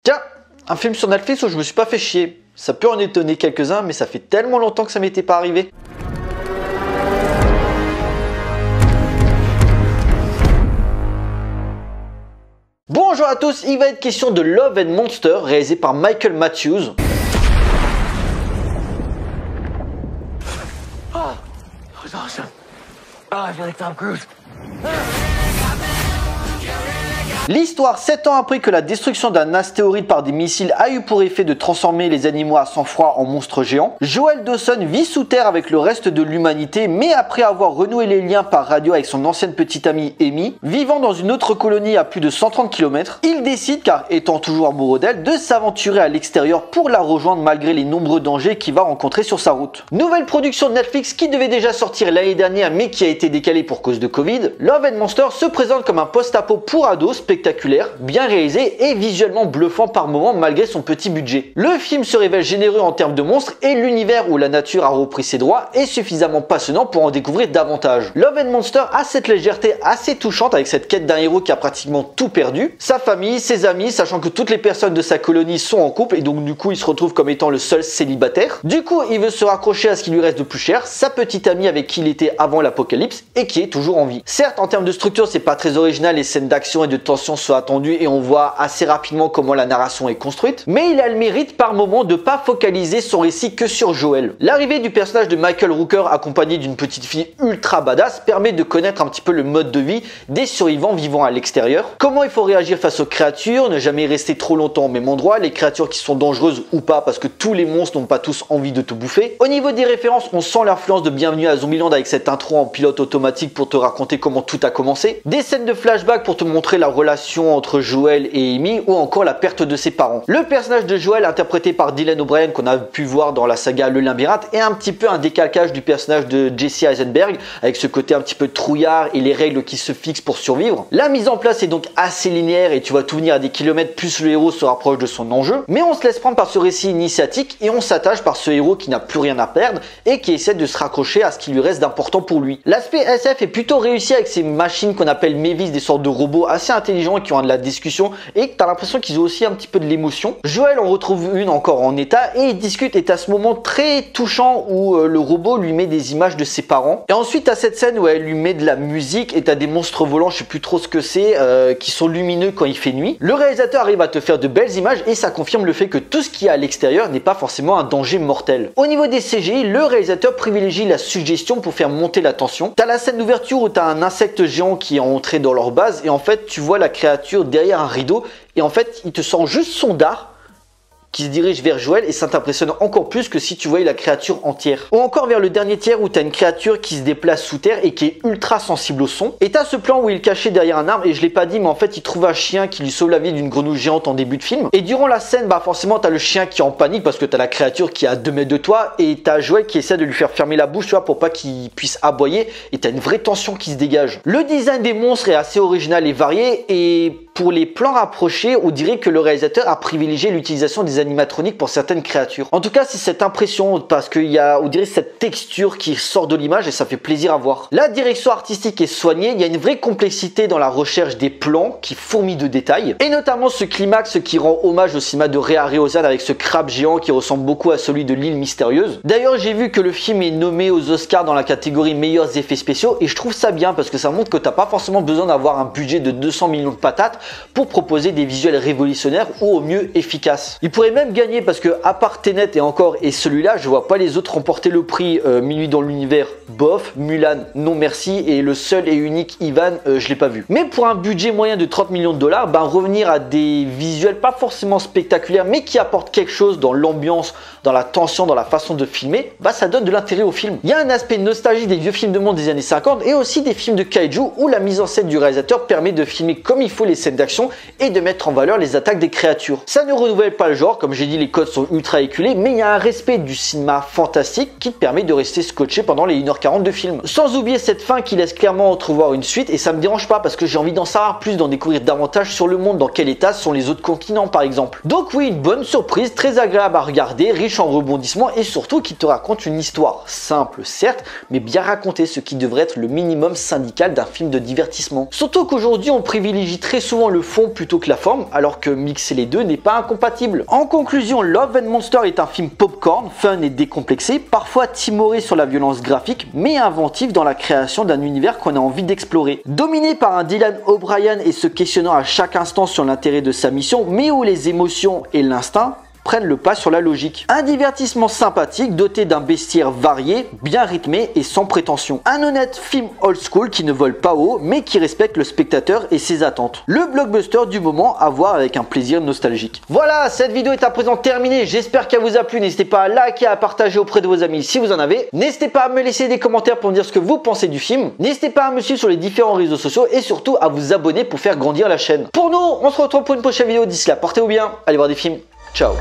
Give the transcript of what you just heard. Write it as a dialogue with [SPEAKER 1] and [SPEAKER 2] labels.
[SPEAKER 1] Tiens, un film sur Netflix où je me suis pas fait chier. Ça peut en étonner quelques-uns, mais ça fait tellement longtemps que ça m'était pas arrivé. Bonjour à tous, il va être question de Love and Monsters, réalisé par Michael Matthews.
[SPEAKER 2] Oh, that was awesome. Oh, I feel like Tom Cruise.
[SPEAKER 1] L'histoire, 7 ans après que la destruction d'un astéroïde par des missiles a eu pour effet de transformer les animaux à sang-froid en monstres géants, Joel Dawson vit sous terre avec le reste de l'humanité, mais après avoir renoué les liens par radio avec son ancienne petite amie Amy, vivant dans une autre colonie à plus de 130 km, il décide, car étant toujours amoureux d'elle, de s'aventurer à l'extérieur pour la rejoindre malgré les nombreux dangers qu'il va rencontrer sur sa route. Nouvelle production de Netflix qui devait déjà sortir l'année dernière mais qui a été décalée pour cause de Covid, Love and Monsters se présente comme un post-apo pour ados spectaculaire, bien réalisé et visuellement bluffant par moments malgré son petit budget. Le film se révèle généreux en termes de monstres et l'univers où la nature a repris ses droits est suffisamment passionnant pour en découvrir davantage. Love and Monsters a cette légèreté assez touchante avec cette quête d'un héros qui a pratiquement tout perdu, sa famille, ses amis, sachant que toutes les personnes de sa colonie sont en couple et donc du coup il se retrouve comme étant le seul célibataire. Du coup il veut se raccrocher à ce qui lui reste de plus cher, sa petite amie avec qui il était avant l'apocalypse et qui est toujours en vie. Certes en termes de structure c'est pas très original, les scènes d'action et de tension sont attendues et on voit assez rapidement comment la narration est construite, mais il a le mérite par moment de pas focaliser son récit que sur Joel. L'arrivée du personnage de Michael Rooker accompagné d'une petite fille ultra badass permet de connaître un petit peu le mode de vie des survivants vivant à l'extérieur, comment il faut réagir face aux créatures, ne jamais rester trop longtemps au même endroit, les créatures qui sont dangereuses ou pas parce que tous les monstres n'ont pas tous envie de te bouffer. Au niveau des références, on sent l'influence de Bienvenue à Zombieland avec cette intro en pilote automatique pour te raconter comment tout a commencé, des scènes de flashback pour te montrer la relation entre Joel et Amy ou encore la perte de ses parents. Le personnage de Joel interprété par Dylan O'Brien qu'on a pu voir dans la saga Le Labyrinthe est un petit peu un décalcage du personnage de Jesse Eisenberg avec ce côté un petit peu trouillard et les règles qui se fixent pour survivre. La mise en place est donc assez linéaire et tu vas tout venir à des kilomètres plus le héros se rapproche de son enjeu, mais on se laisse prendre par ce récit initiatique et on s'attache par ce héros qui n'a plus rien à perdre et qui essaie de se raccrocher à ce qui lui reste d'important pour lui. L'aspect SF est plutôt réussi avec ces machines qu'on appelle Mavis, des sortes de robots assez intelligents qui ont de la discussion et que tu as l'impression qu'ils ont aussi un petit peu de l'émotion. Joel en retrouve une encore en état et il discute et à ce moment très touchant où le robot lui met des images de ses parents. Et ensuite à cette scène où elle lui met de la musique et tu as des monstres volants, je sais plus trop ce que c'est, qui sont lumineux quand il fait nuit. Le réalisateur arrive à te faire de belles images et ça confirme le fait que tout ce qu'il y a à l'extérieur n'est pas forcément un danger mortel. Au niveau des CGI, le réalisateur privilégie la suggestion pour faire monter la tension. Tu as la scène d'ouverture où tu as un insecte géant qui est entré dans leur base et en fait tu vois la créature derrière un rideau et en fait il te sent juste son dard qui se dirige vers Joel et ça t'impressionne encore plus que si tu voyais la créature entière. Ou encore vers le dernier tiers où tu as une créature qui se déplace sous terre et qui est ultra sensible au son. Et tu as ce plan où il est caché derrière un arbre et je l'ai pas dit mais en fait il trouve un chien qui lui sauve la vie d'une grenouille géante en début de film. Et durant la scène bah forcément tu as le chien qui est en panique parce que tu as la créature qui est à 2 mètres de toi et tu as Joel qui essaie de lui faire fermer la bouche tu vois pour pas qu'il puisse aboyer et tu as une vraie tension qui se dégage. Le design des monstres est assez original et varié et pour les plans rapprochés, on dirait que le réalisateur a privilégié l'utilisation des animatroniques pour certaines créatures. En tout cas, c'est cette impression parce qu'il y a, on dirait, cette texture qui sort de l'image et ça fait plaisir à voir. La direction artistique est soignée, il y a une vraie complexité dans la recherche des plans qui fourmillent de détails et notamment ce climax qui rend hommage au cinéma de Ray Harryhausen avec ce crabe géant qui ressemble beaucoup à celui de l'île mystérieuse. D'ailleurs, j'ai vu que le film est nommé aux Oscars dans la catégorie meilleurs effets spéciaux et je trouve ça bien parce que ça montre que t'as pas forcément besoin d'avoir un budget de 200 millions de patates pour proposer des visuels révolutionnaires ou au mieux efficaces. Il pourrait même gagner parce que à part Tenet et encore et celui-là, je vois pas les autres remporter le prix. Minuit dans l'univers, bof, Mulan, non merci et le seul et unique Ivan, je l'ai pas vu. Mais pour un budget moyen de 30 millions de dollars, ben revenir à des visuels pas forcément spectaculaires mais qui apportent quelque chose dans l'ambiance, dans la tension, dans la façon de filmer, bah ça donne de l'intérêt au film. Il y a un aspect nostalgie des vieux films de monde des années 50 et aussi des films de kaiju où la mise en scène du réalisateur permet de filmer comme il faut les scènes d'action et de mettre en valeur les attaques des créatures. Ça ne renouvelle pas le genre, comme j'ai dit les codes sont ultra éculés, mais il y a un respect du cinéma fantastique qui te permet de rester scotché pendant les 1h40 de film. Sans oublier cette fin qui laisse clairement entrevoir une suite et ça me dérange pas parce que j'ai envie d'en savoir plus, d'en découvrir davantage sur le monde, dans quel état sont les autres continents par exemple. Donc oui, une bonne surprise, très agréable à regarder, riche en rebondissements et surtout qui te raconte une histoire simple certes, mais bien racontée, ce qui devrait être le minimum syndical d'un film de divertissement. Surtout qu'aujourd'hui on privilégie très souvent souvent le fond plutôt que la forme, alors que mixer les deux n'est pas incompatible. En conclusion, Love and Monsters est un film popcorn, fun et décomplexé, parfois timoré sur la violence graphique, mais inventif dans la création d'un univers qu'on a envie d'explorer. Dominé par un Dylan O'Brien et se questionnant à chaque instant sur l'intérêt de sa mission, mais où les émotions et l'instinct prennent le pas sur la logique. Un divertissement sympathique doté d'un bestiaire varié, bien rythmé et sans prétention. Un honnête film old school qui ne vole pas haut mais qui respecte le spectateur et ses attentes. Le blockbuster du moment à voir avec un plaisir nostalgique. Voilà, cette vidéo est à présent terminée. J'espère qu'elle vous a plu. N'hésitez pas à liker et à partager auprès de vos amis si vous en avez. N'hésitez pas à me laisser des commentaires pour me dire ce que vous pensez du film. N'hésitez pas à me suivre sur les différents réseaux sociaux et surtout à vous abonner pour faire grandir la chaîne. Pour nous, on se retrouve pour une prochaine vidéo. D'ici là, portez-vous bien. Allez voir des films. Ciao.